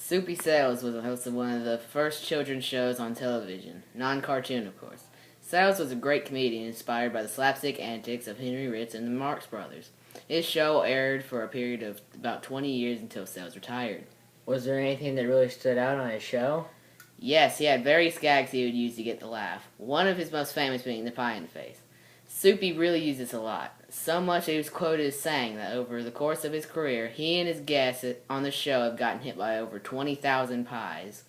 Soupy Sales was the host of one of the first children's shows on television, non-cartoon of course. Sales was a great comedian inspired by the slapstick antics of Henry Ritz and the Marx Brothers. His show aired for a period of about 20 years until Sales retired. Was there anything that really stood out on his show? Yes, he had various gags he would use to get the laugh, one of his most famous being the pie in the face. Soupy really used this a lot, so much that he was quoted as saying that over the course of his career, he and his guests on the show have gotten hit by over 20,000 pies.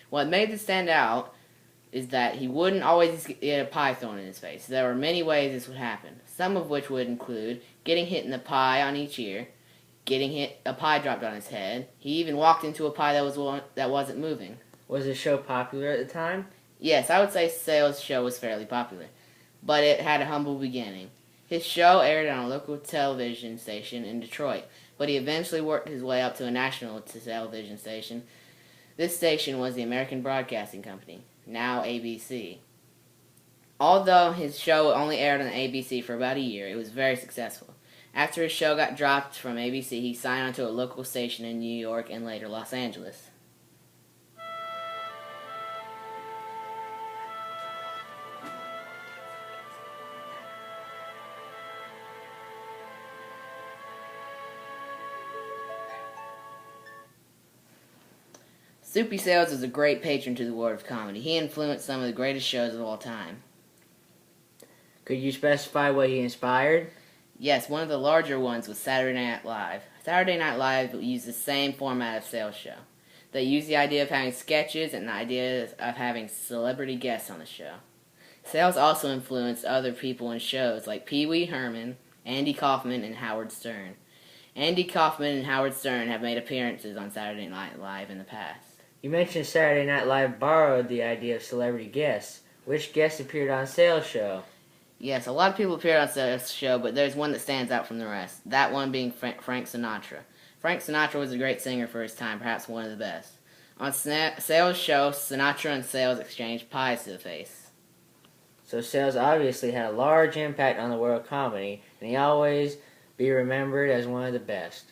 What made this stand out is that he wouldn't always get a pie thrown in his face. There were many ways this would happen, some of which would include getting hit in the pie on each ear, getting hit a pie dropped on his head. He even walked into a pie that wasn't moving. Was the show popular at the time? Yes, I would say Sales' show was fairly popular, but it had a humble beginning. His show aired on a local television station in Detroit, but he eventually worked his way up to a national television station. This station was the American Broadcasting Company, now ABC. Although his show only aired on ABC for about a year, it was very successful. After his show got dropped from ABC, he signed on to a local station in New York and later Los Angeles. Soupy Sales was a great patron to the world of comedy. He influenced some of the greatest shows of all time. Could you specify what he inspired? Yes, one of the larger ones was Saturday Night Live. Saturday Night Live used the same format of Sales' show. They used the idea of having sketches and the idea of having celebrity guests on the show. Sales also influenced other people in shows like Pee Wee Herman, Andy Kaufman, and Howard Stern. Andy Kaufman and Howard Stern have made appearances on Saturday Night Live in the past. You mentioned Saturday Night Live borrowed the idea of celebrity guests. Which guest appeared on Sales' show? Yes, a lot of people appeared on Sales' show, but there's one that stands out from the rest. That one being Frank Sinatra. Frank Sinatra was a great singer for his time, perhaps one of the best. On Sales' show, Sinatra and Sales exchanged pies to the face. So Sales obviously had a large impact on the world of comedy, and he always be remembered as one of the best.